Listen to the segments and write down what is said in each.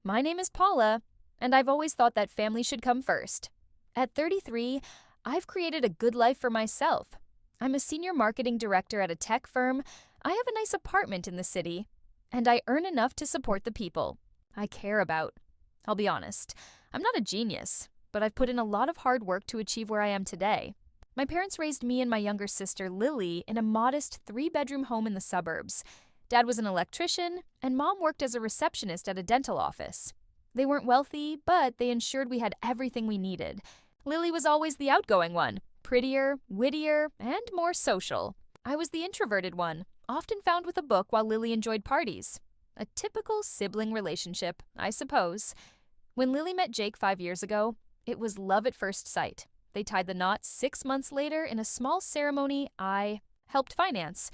My name is Paula, and I've always thought that family should come first. At 33, I've created a good life for myself. I'm a senior marketing director at a tech firm, I have a nice apartment in the city, and I earn enough to support the people I care about. I'll be honest, I'm not a genius, but I've put in a lot of hard work to achieve where I am today. My parents raised me and my younger sister, Lily, in a modest 3-bedroom home in the suburbs. Dad was an electrician, and Mom worked as a receptionist at a dental office. They weren't wealthy, but they ensured we had everything we needed. Lily was always the outgoing one, prettier, wittier, and more social. I was the introverted one, often found with a book while Lily enjoyed parties. A typical sibling relationship, I suppose. When Lily met Jake 5 years ago, it was love at first sight. They tied the knot 6 months later in a small ceremony I helped finance.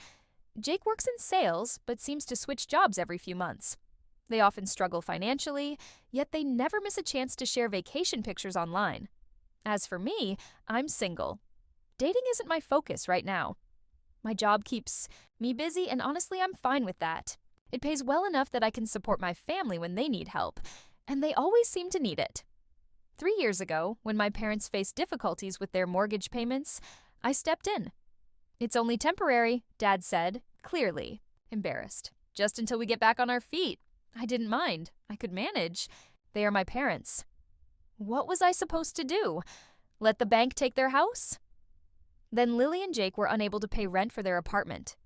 Jake works in sales, but seems to switch jobs every few months. They often struggle financially, yet they never miss a chance to share vacation pictures online. As for me, I'm single. Dating isn't my focus right now. My job keeps me busy, and honestly, I'm fine with that. It pays well enough that I can support my family when they need help, and they always seem to need it. 3 years ago, when my parents faced difficulties with their mortgage payments, I stepped in. "It's only temporary," Dad said, clearly embarrassed. "Just until we get back on our feet." I didn't mind. I could manage. They are my parents. What was I supposed to do? Let the bank take their house? Then Lily and Jake were unable to pay rent for their apartment.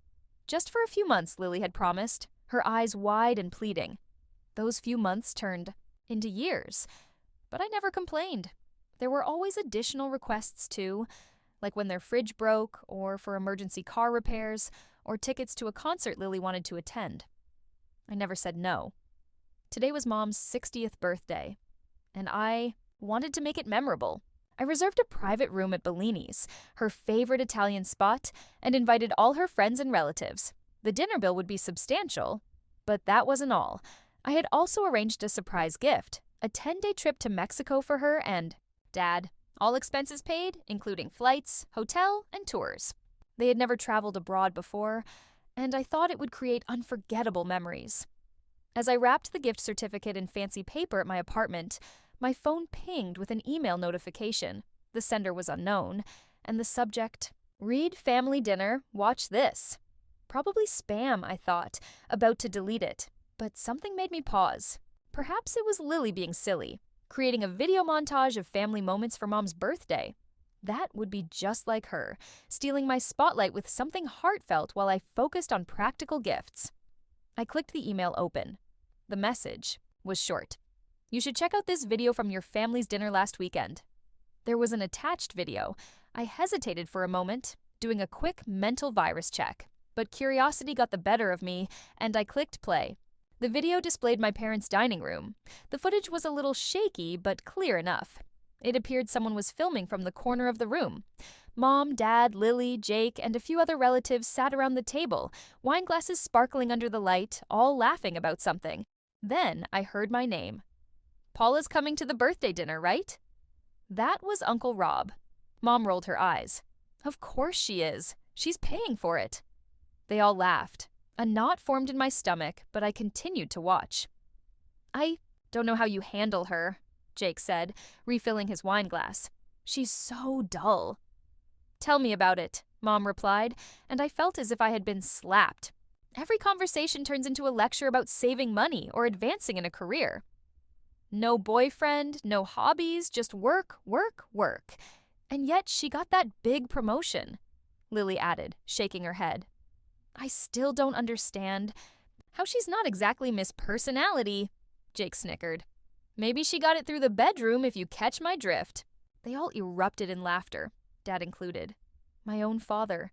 Just for a few months, Lily had promised, her eyes wide and pleading. Those few months turned into years, but I never complained. There were always additional requests too, like when their fridge broke, or for emergency car repairs, or tickets to a concert Lily wanted to attend. I never said no. Today was Mom's 60th birthday, and I wanted to make it memorable. I reserved a private room at Bellini's, her favorite Italian spot, and invited all her friends and relatives. The dinner bill would be substantial, but that wasn't all. I had also arranged a surprise gift, a 10-day trip to Mexico for her and Dad. All expenses paid, including flights, hotel, and tours. They had never traveled abroad before, and I thought it would create unforgettable memories. As I wrapped the gift certificate in fancy paper at my apartment, my phone pinged with an email notification. The sender was unknown, and the subject, "Read family dinner, watch this." Probably spam, I thought, about to delete it, but something made me pause. Perhaps it was Lily being silly, creating a video montage of family moments for Mom's birthday. That would be just like her, stealing my spotlight with something heartfelt while I focused on practical gifts. I clicked the email open. The message was short. "You should check out this video from your family's dinner last weekend." There was an attached video. I hesitated for a moment, doing a quick mental virus check, but curiosity got the better of me, and I clicked play. The video displayed my parents' dining room. The footage was a little shaky, but clear enough. It appeared someone was filming from the corner of the room. Mom, Dad, Lily, Jake, and a few other relatives sat around the table, wine glasses sparkling under the light, all laughing about something. Then I heard my name. "Paula's coming to the birthday dinner, right?" That was Uncle Rob. Mom rolled her eyes. "Of course she is. She's paying for it." They all laughed. A knot formed in my stomach, but I continued to watch. "I don't know how you handle her," Jake said, refilling his wine glass. "She's so dull." "Tell me about it," Mom replied, and I felt as if I had been slapped. Every conversation turns into a lecture about saving money or advancing in a career. No boyfriend, no hobbies, just work, work, work. And yet she got that big promotion, Lily added, shaking her head. "I still don't understand how she's not exactly Miss Personality," Jake snickered. "Maybe she got it through the bedroom, if you catch my drift." They all erupted in laughter, Dad included. My own father.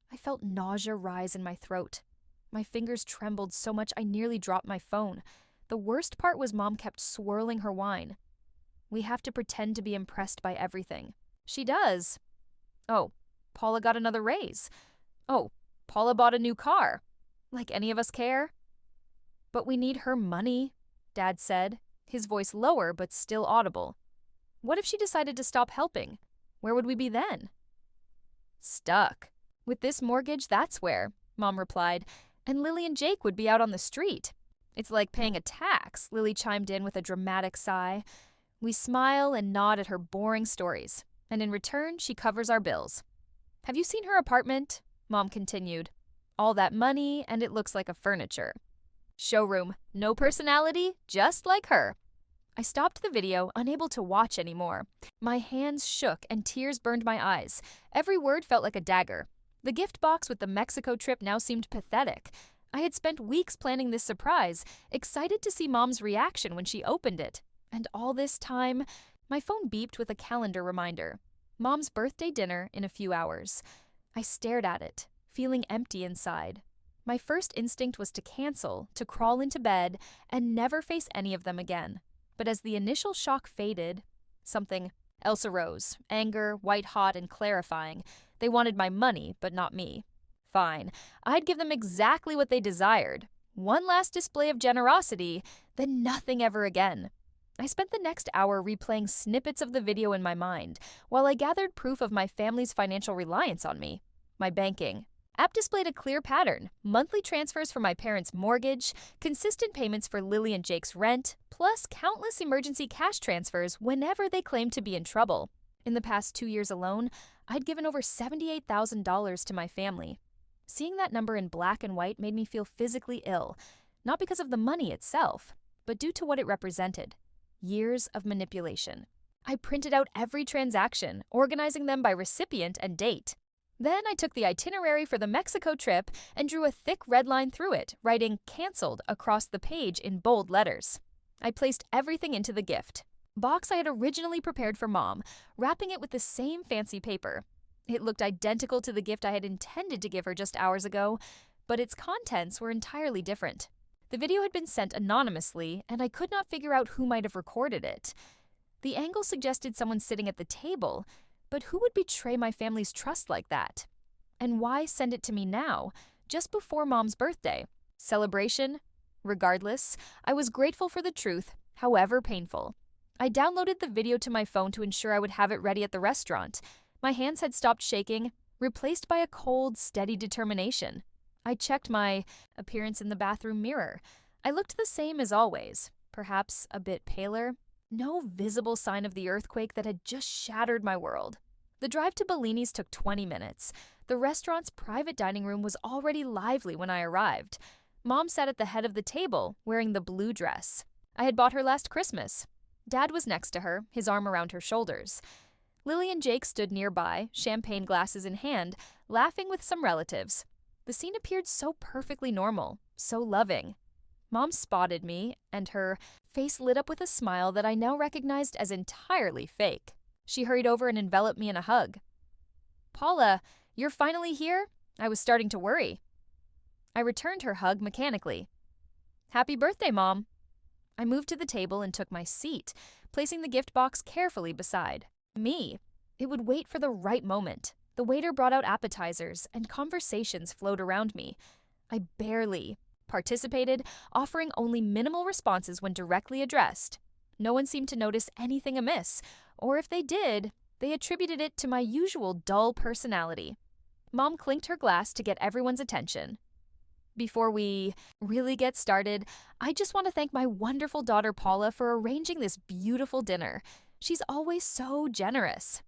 I felt nausea rise in my throat. My fingers trembled so much I nearly dropped my phone. The worst part was Mom kept swirling her wine. "We have to pretend to be impressed by everything." "She does." "Oh, Paula got another raise." "Oh, Paula bought a new car." Like any of us care. "But we need her money," Dad said, his voice lower but still audible. "What if she decided to stop helping? Where would we be then?" "Stuck. With this mortgage, that's where," Mom replied, "and Lily and Jake would be out on the street. It's like paying a tax, Lily chimed in with a dramatic sigh. We smile and nod at her boring stories, and in return, she covers our bills. Have you seen her apartment? Mom continued. All that money, and it looks like a furniture. Showroom, no personality, just like her. I stopped the video, unable to watch anymore. My hands shook and tears burned my eyes. Every word felt like a dagger. The gift box with the Mexico trip now seemed pathetic. I had spent weeks planning this surprise, excited to see Mom's reaction when she opened it. And all this time, my phone beeped with a calendar reminder. Mom's birthday dinner in a few hours. I stared at it, feeling empty inside. My first instinct was to cancel, to crawl into bed, and never face any of them again. But as the initial shock faded, something else arose, anger, white-hot and clarifying. They wanted my money, but not me. Fine, I'd give them exactly what they desired. One last display of generosity, then nothing ever again. I spent the next hour replaying snippets of the video in my mind, while I gathered proof of my family's financial reliance on me. My banking app displayed a clear pattern: monthly transfers for my parents' mortgage, consistent payments for Lily and Jake's rent, plus countless emergency cash transfers whenever they claimed to be in trouble. In the past 2 years alone, I'd given over $78,000 to my family. Seeing that number in black and white made me feel physically ill, not because of the money itself, but due to what it represented. Years of manipulation. I printed out every transaction, organizing them by recipient and date. Then I took the itinerary for the Mexico trip and drew a thick red line through it, writing "canceled" across the page in bold letters. I placed everything into the gift box I had originally prepared for Mom, wrapping it with the same fancy paper. It looked identical to the gift I had intended to give her just hours ago, but its contents were entirely different. The video had been sent anonymously, and I could not figure out who might have recorded it. The angle suggested someone sitting at the table, but who would betray my family's trust like that? And why send it to me now, just before Mom's birthday? Celebration? Regardless, I was grateful for the truth, however painful. I downloaded the video to my phone to ensure I would have it ready at the restaurant. My hands had stopped shaking, replaced by a cold, steady determination. I checked my appearance in the bathroom mirror. I looked the same as always, perhaps a bit paler. No visible sign of the earthquake that had just shattered my world. The drive to Bellini's took 20 minutes. The restaurant's private dining room was already lively when I arrived. Mom sat at the head of the table, wearing the blue dress I had bought her last Christmas. Dad was next to her, his arm around her shoulders. Lily and Jake stood nearby, champagne glasses in hand, laughing with some relatives. The scene appeared so perfectly normal, so loving. Mom spotted me, and her face lit up with a smile that I now recognized as entirely fake. She hurried over and enveloped me in a hug. "Paula, you're finally here? I was starting to worry." I returned her hug mechanically. "Happy birthday, Mom." I moved to the table and took my seat, placing the gift box carefully beside me. It would wait for the right moment. The waiter brought out appetizers, and conversations flowed around me. I barely participated, offering only minimal responses when directly addressed. No one seemed to notice anything amiss, or if they did, they attributed it to my usual dull personality. Mom clinked her glass to get everyone's attention. Before we really get started, I just want to thank my wonderful daughter Paula for arranging this beautiful dinner. She's always so generous.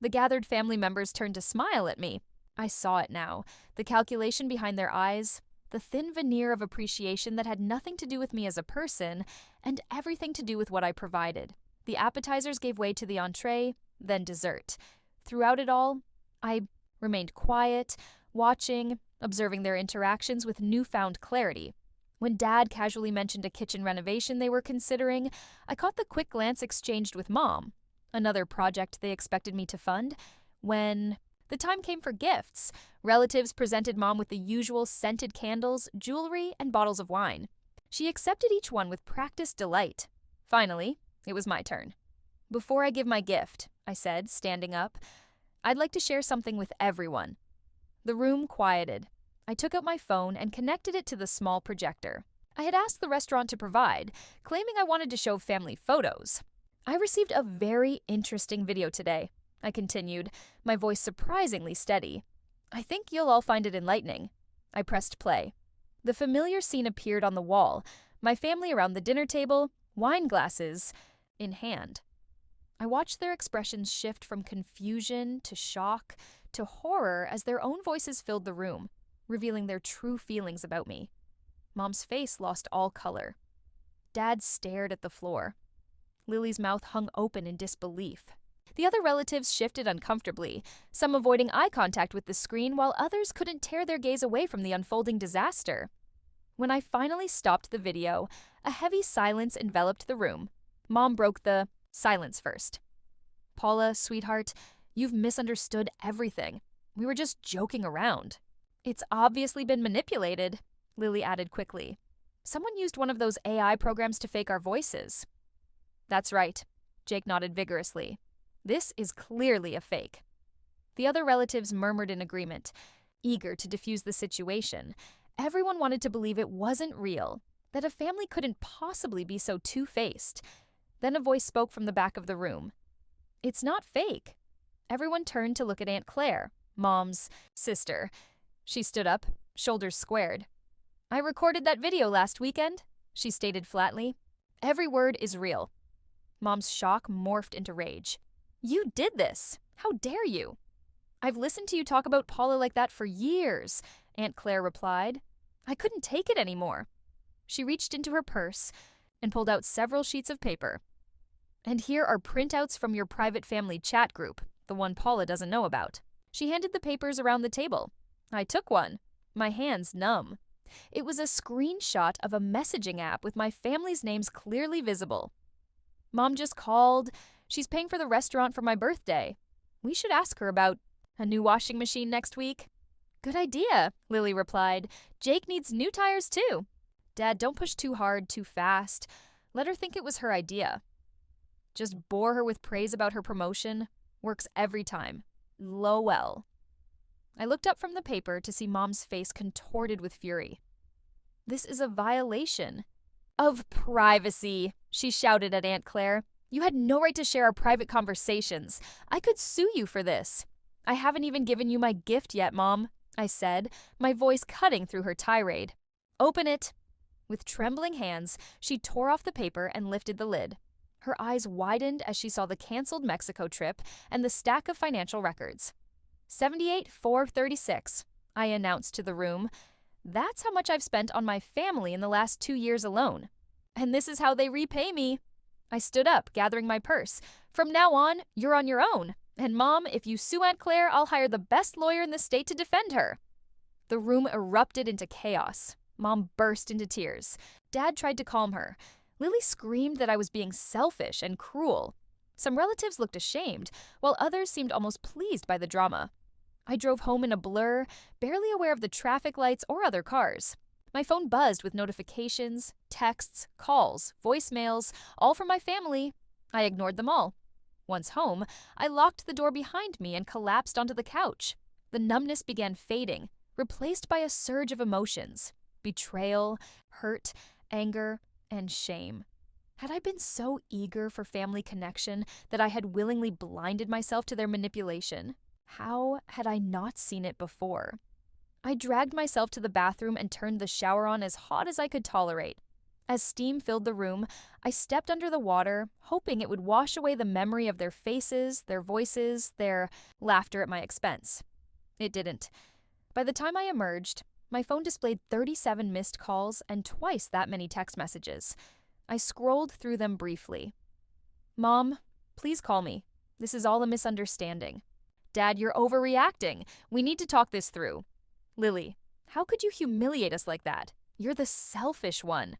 The gathered family members turned to smile at me. I saw it now, the calculation behind their eyes, the thin veneer of appreciation that had nothing to do with me as a person and everything to do with what I provided. The appetizers gave way to the entree, then dessert. Throughout it all, I remained quiet, watching, observing their interactions with newfound clarity. When Dad casually mentioned a kitchen renovation they were considering, I caught the quick glance exchanged with Mom, another project they expected me to fund. When the time came for gifts, relatives presented Mom with the usual scented candles, jewelry, and bottles of wine. She accepted each one with practiced delight. Finally, it was my turn. "Before I give my gift," I said, standing up, "I'd like to share something with everyone." The room quieted. I took out my phone and connected it to the small projector I had asked the restaurant to provide, claiming I wanted to show family photos. "I received a very interesting video today," I continued, my voice surprisingly steady. "I think you'll all find it enlightening." I pressed play. The familiar scene appeared on the wall. My family around the dinner table, wine glasses in hand. I watched their expressions shift from confusion to shock to horror as their own voices filled the room, revealing their true feelings about me. Mom's face lost all color. Dad stared at the floor. Lily's mouth hung open in disbelief. The other relatives shifted uncomfortably, some avoiding eye contact with the screen while others couldn't tear their gaze away from the unfolding disaster. When I finally stopped the video, a heavy silence enveloped the room. Mom broke the silence first. "Paula, sweetheart, you've misunderstood everything. We were just joking around." "It's obviously been manipulated," Lily added quickly. "Someone used one of those AI programs to fake our voices." "That's right," Jake nodded vigorously. "This is clearly a fake." The other relatives murmured in agreement, eager to defuse the situation. Everyone wanted to believe it wasn't real, that a family couldn't possibly be so two-faced. Then a voice spoke from the back of the room. "It's not fake." Everyone turned to look at Aunt Claire, Mom's sister. She stood up, shoulders squared. "I recorded that video last weekend," she stated flatly. "Every word is real." Mom's shock morphed into rage. "You did this! How dare you?" "I've listened to you talk about Paula like that for years," Aunt Claire replied. "I couldn't take it anymore." She reached into her purse and pulled out several sheets of paper. "And here are printouts from your private family chat group, the one Paula doesn't know about." She handed the papers around the table. I took one, my hands numb. It was a screenshot of a messaging app with my family's names clearly visible. "Mom just called. She's paying for the restaurant for my birthday. We should ask her about a new washing machine next week." "Good idea," Lily replied. "Jake needs new tires too." "Dad, don't push too hard, too fast. Let her think it was her idea." Just bore her with praise about her promotion. Works every time. Lowell. I looked up from the paper to see Mom's face contorted with fury. "This is a violation of privacy," she shouted at Aunt Claire. "You had no right to share our private conversations. I could sue you for this." "I haven't even given you my gift yet, Mom," I said, my voice cutting through her tirade. "Open it." With trembling hands, she tore off the paper and lifted the lid. Her eyes widened as she saw the canceled Mexico trip and the stack of financial records. $78,436, I announced to the room. "That's how much I've spent on my family in the last 2 years alone. And this is how they repay me." I stood up, gathering my purse. "From now on, you're on your own. And Mom, if you sue Aunt Claire, I'll hire the best lawyer in the state to defend her." The room erupted into chaos. Mom burst into tears. Dad tried to calm her. Lily screamed that I was being selfish and cruel. Some relatives looked ashamed, while others seemed almost pleased by the drama. I drove home in a blur, barely aware of the traffic lights or other cars. My phone buzzed with notifications, texts, calls, voicemails, all from my family. I ignored them all. Once home, I locked the door behind me and collapsed onto the couch. The numbness began fading, replaced by a surge of emotions: betrayal, hurt, anger, and shame. Had I been so eager for family connection that I had willingly blinded myself to their manipulation? How had I not seen it before? I dragged myself to the bathroom and turned the shower on as hot as I could tolerate. As steam filled the room, I stepped under the water, hoping it would wash away the memory of their faces, their voices, their laughter at my expense. It didn't. By the time I emerged, my phone displayed 37 missed calls and twice that many text messages. I scrolled through them briefly. "Mom, please call me. This is all a misunderstanding." "Dad, you're overreacting. We need to talk this through." "Lily, how could you humiliate us like that? You're the selfish one."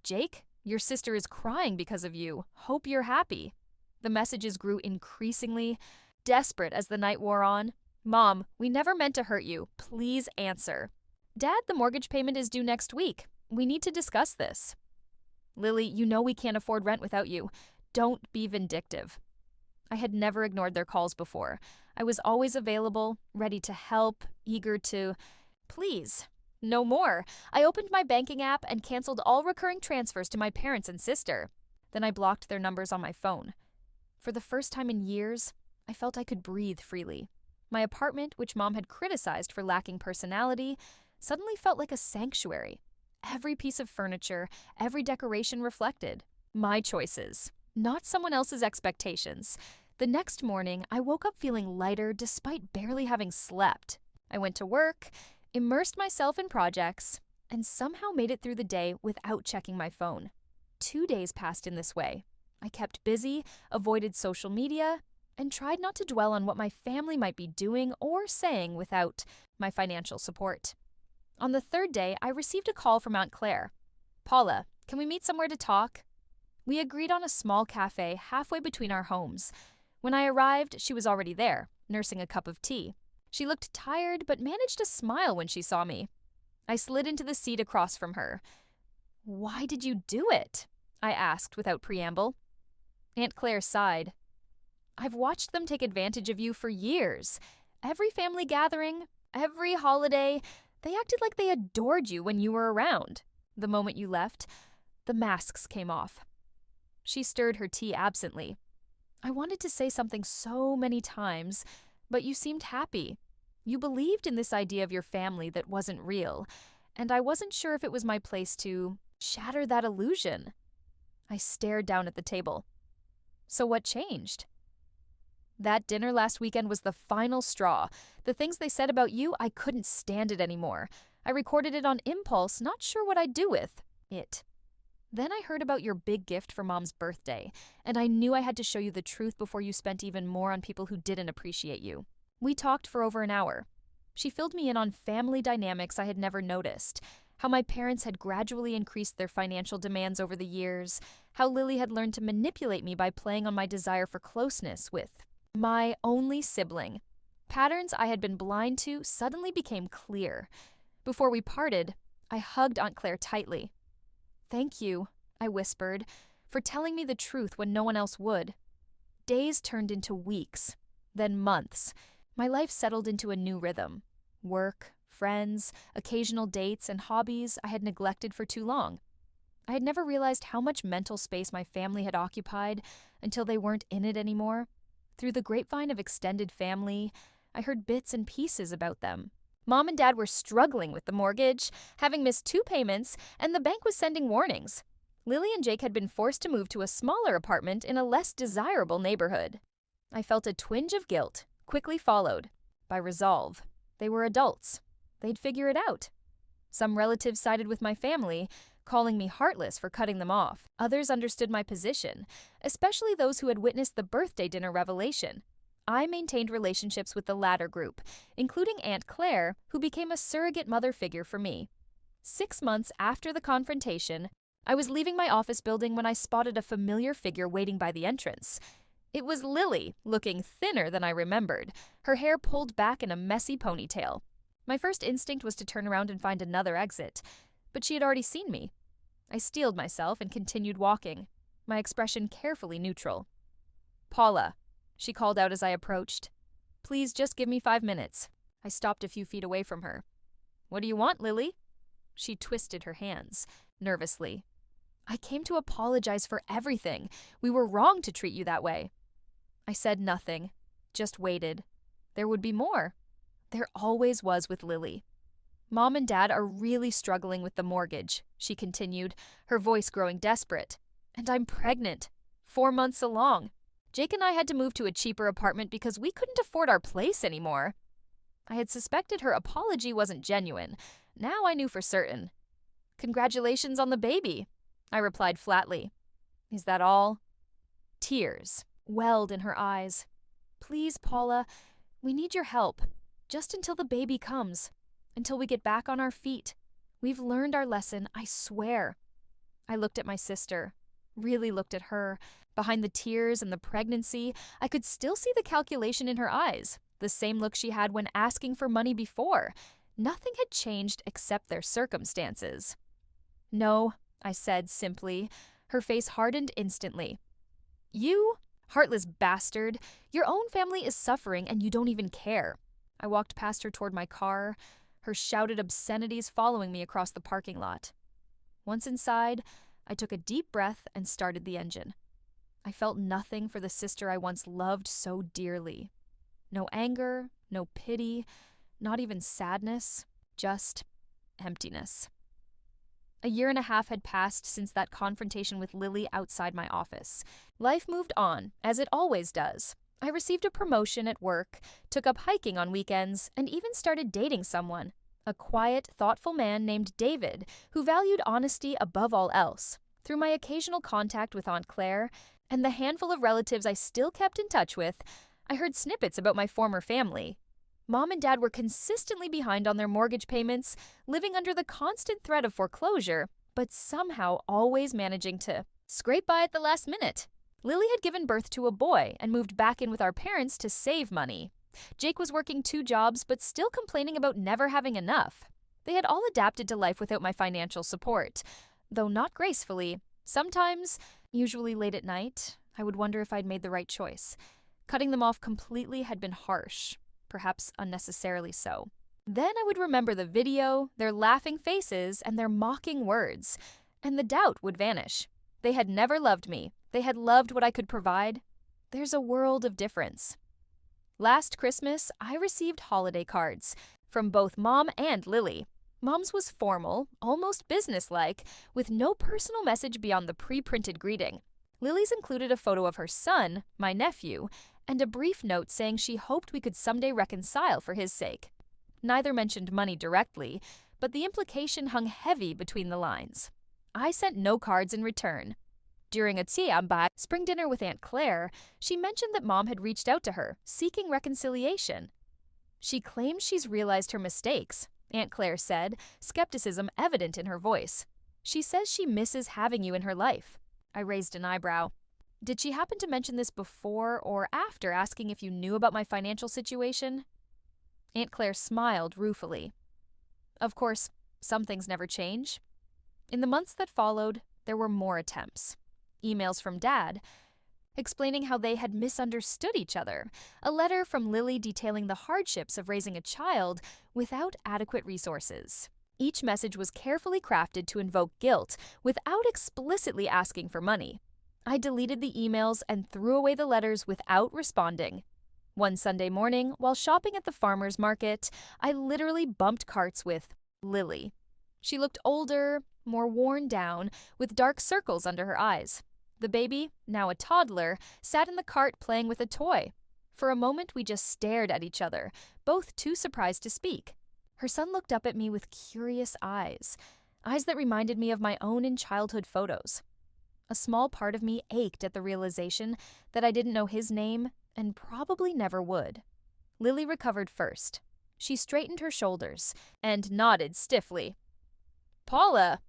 "Jake, your sister is crying because of you. Hope you're happy." The messages grew increasingly desperate as the night wore on. "Mom, we never meant to hurt you. Please answer." "Dad, the mortgage payment is due next week. We need to discuss this." "Lily, you know we can't afford rent without you. Don't be vindictive." I had never ignored their calls before. I was always available, ready to help, eager to... Please, no more. I opened my banking app and canceled all recurring transfers to my parents and sister. Then I blocked their numbers on my phone. For the first time in years, I felt I could breathe freely. My apartment, which Mom had criticized for lacking personality, suddenly felt like a sanctuary. Every piece of furniture, every decoration reflected my choices, not someone else's expectations. The next morning, I woke up feeling lighter despite barely having slept. I went to work, immersed myself in projects, and somehow made it through the day without checking my phone. 2 days passed in this way. I kept busy, avoided social media, and tried not to dwell on what my family might be doing or saying without my financial support. On the third day, I received a call from Aunt Claire. "Paula, can we meet somewhere to talk?" We agreed on a small cafe halfway between our homes. When I arrived, she was already there, nursing a cup of tea. She looked tired but managed to smile when she saw me. I slid into the seat across from her. "Why did you do it?" I asked without preamble. Aunt Claire sighed. "I've watched them take advantage of you for years. Every family gathering, every holiday, they acted like they adored you when you were around. The moment you left, the masks came off." She stirred her tea absently. "I wanted to say something so many times, but you seemed happy. You believed in this idea of your family that wasn't real, and I wasn't sure if it was my place to shatter that illusion." I stared down at the table. "So what changed?" "That dinner last weekend was the final straw. The things they said about you, I couldn't stand it anymore. I recorded it on impulse, not sure what I'd do with it. Then I heard about your big gift for Mom's birthday, and I knew I had to show you the truth before you spent even more on people who didn't appreciate you. We talked for over an hour. She filled me in on family dynamics I had never noticed, how my parents had gradually increased their financial demands over the years, how Lily had learned to manipulate me by playing on my desire for closeness with my only sibling. Patterns I had been blind to suddenly became clear. Before we parted, I hugged Aunt Claire tightly. "Thank you," I whispered, "for telling me the truth when no one else would." Days turned into weeks, then months. My life settled into a new rhythm. Work, friends, occasional dates, and hobbies I had neglected for too long. I had never realized how much mental space my family had occupied until they weren't in it anymore. Through the grapevine of extended family, I heard bits and pieces about them. Mom and Dad were struggling with the mortgage, having missed 2 payments, and the bank was sending warnings. Lily and Jake had been forced to move to a smaller apartment in a less desirable neighborhood. I felt a twinge of guilt, quickly followed by resolve. They were adults. They'd figure it out. Some relatives sided with my family, calling me heartless for cutting them off. Others understood my position, especially those who had witnessed the birthday dinner revelation. I maintained relationships with the latter group, including Aunt Claire, who became a surrogate mother figure for me. 6 months after the confrontation, I was leaving my office building when I spotted a familiar figure waiting by the entrance. It was Lily, looking thinner than I remembered, her hair pulled back in a messy ponytail. My first instinct was to turn around and find another exit, but she had already seen me. I steeled myself and continued walking, my expression carefully neutral. "Paula," she called out as I approached. "Please just give me 5 minutes." I stopped a few feet away from her. "What do you want, Lily?" She twisted her hands, nervously. "I came to apologize for everything. We were wrong to treat you that way." I said nothing, just waited. There would be more. There always was with Lily. "Mom and Dad are really struggling with the mortgage," she continued, her voice growing desperate. "And I'm pregnant, 4 months along. Jake and I had to move to a cheaper apartment because we couldn't afford our place anymore." I had suspected her apology wasn't genuine. Now I knew for certain. "Congratulations on the baby," I replied flatly. "Is that all?" Tears welled in her eyes. "Please, Paula, we need your help. Just until the baby comes. Until we get back on our feet. We've learned our lesson, I swear." I looked at my sister. Really looked at her. Behind the tears and the pregnancy, I could still see the calculation in her eyes. The same look she had when asking for money before. Nothing had changed except their circumstances. "No," I said simply. Her face hardened instantly. "You heartless bastard. Your own family is suffering and you don't even care." I walked past her toward my car, her shouted obscenities following me across the parking lot. Once inside, I took a deep breath and started the engine. I felt nothing for the sister I once loved so dearly. No anger, no pity, not even sadness, just emptiness. A year and a half had passed since that confrontation with Lily outside my office. Life moved on, as it always does. I received a promotion at work, took up hiking on weekends, and even started dating someone. A quiet, thoughtful man named David, who valued honesty above all else. Through my occasional contact with Aunt Claire, and the handful of relatives I still kept in touch with, I heard snippets about my former family. Mom and Dad were consistently behind on their mortgage payments, living under the constant threat of foreclosure, but somehow always managing to scrape by at the last minute. Lily had given birth to a boy and moved back in with our parents to save money. Jake was working 2 jobs but still complaining about never having enough. They had all adapted to life without my financial support, though not gracefully. Sometimes, usually late at night, I would wonder if I'd made the right choice. Cutting them off completely had been harsh, perhaps unnecessarily so. Then I would remember the video, their laughing faces, and their mocking words, and the doubt would vanish. They had never loved me. They had loved what I could provide. There's a world of difference. Last Christmas, I received holiday cards from both Mom and Lily. Mom's was formal, almost businesslike, with no personal message beyond the pre-printed greeting. Lily's included a photo of her son, my nephew, and a brief note saying she hoped we could someday reconcile for his sake. Neither mentioned money directly, but the implication hung heavy between the lines. I sent no cards in return. During a Tiamba spring dinner with Aunt Claire, she mentioned that Mom had reached out to her, seeking reconciliation. She claims she's realized her mistakes, Aunt Claire said, skepticism evident in her voice. She says she misses having you in her life. I raised an eyebrow. Did she happen to mention this before or after asking if you knew about my financial situation? Aunt Claire smiled ruefully. Of course, some things never change. In the months that followed, there were more attempts. Emails from Dad, explaining how they had misunderstood each other. A letter from Lily detailing the hardships of raising a child without adequate resources. Each message was carefully crafted to invoke guilt without explicitly asking for money. I deleted the emails and threw away the letters without responding. One Sunday morning, while shopping at the farmer's market, I literally bumped carts with Lily. She looked older, more worn down, with dark circles under her eyes. The baby, now a toddler, sat in the cart playing with a toy. For a moment, we just stared at each other, both too surprised to speak. Her son looked up at me with curious eyes that reminded me of my own in childhood photos. A small part of me ached at the realization that I didn't know his name and probably never would. Lily recovered first. She straightened her shoulders and nodded stiffly. "Paula!"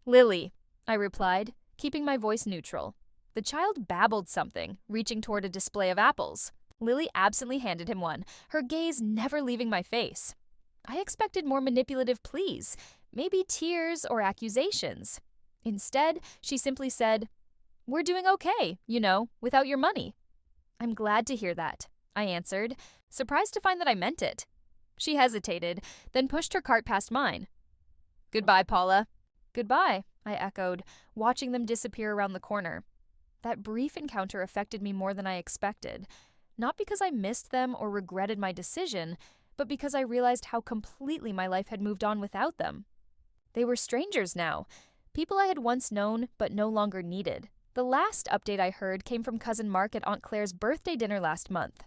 "Lily," I replied, keeping my voice neutral. The child babbled something, reaching toward a display of apples. Lily absently handed him one, her gaze never leaving my face. I expected more manipulative pleas, maybe tears or accusations. Instead, she simply said, "We're doing okay, without your money." "I'm glad to hear that," I answered, surprised to find that I meant it. She hesitated, then pushed her cart past mine. "Goodbye, Paula." "Goodbye," I echoed, watching them disappear around the corner. That brief encounter affected me more than I expected, not because I missed them or regretted my decision, but because I realized how completely my life had moved on without them. They were strangers now, people I had once known but no longer needed. The last update I heard came from Cousin Mark at Aunt Claire's birthday dinner last month.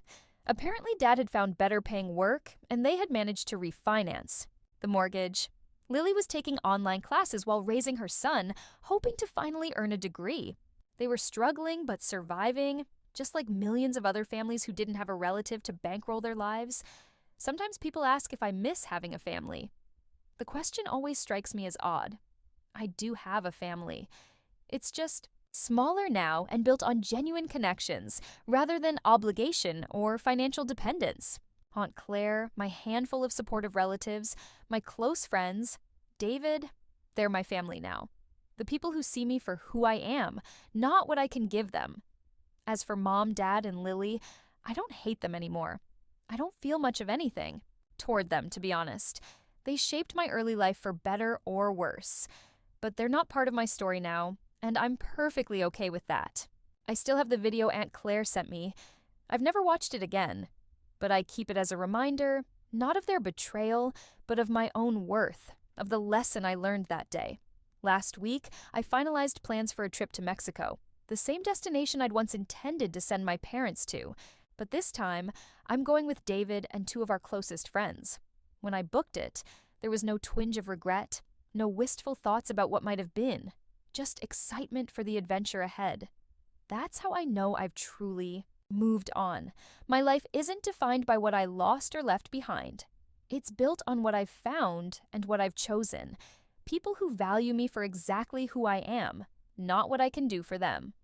Apparently, Dad had found better paying work, and they had managed to refinance the mortgage. Lily was taking online classes while raising her son, hoping to finally earn a degree. They were struggling but surviving, just like millions of other families who didn't have a relative to bankroll their lives. Sometimes people ask if I miss having a family. The question always strikes me as odd. I do have a family. It's just smaller now and built on genuine connections rather than obligation or financial dependence. Aunt Claire, my handful of supportive relatives, my close friends, David, they're my family now. The people who see me for who I am, not what I can give them. As for Mom, Dad, and Lily, I don't hate them anymore. I don't feel much of anything toward them, to be honest. They shaped my early life for better or worse. But they're not part of my story now, and I'm perfectly okay with that. I still have the video Aunt Claire sent me. I've never watched it again, but I keep it as a reminder, not of their betrayal, but of my own worth, of the lesson I learned that day. Last week, I finalized plans for a trip to Mexico, the same destination I'd once intended to send my parents to. But this time, I'm going with David and two of our closest friends. When I booked it, there was no twinge of regret, no wistful thoughts about what might have been, just excitement for the adventure ahead. That's how I know I've truly moved on. My life isn't defined by what I lost or left behind. It's built on what I've found and what I've chosen. People who value me for exactly who I am, not what I can do for them.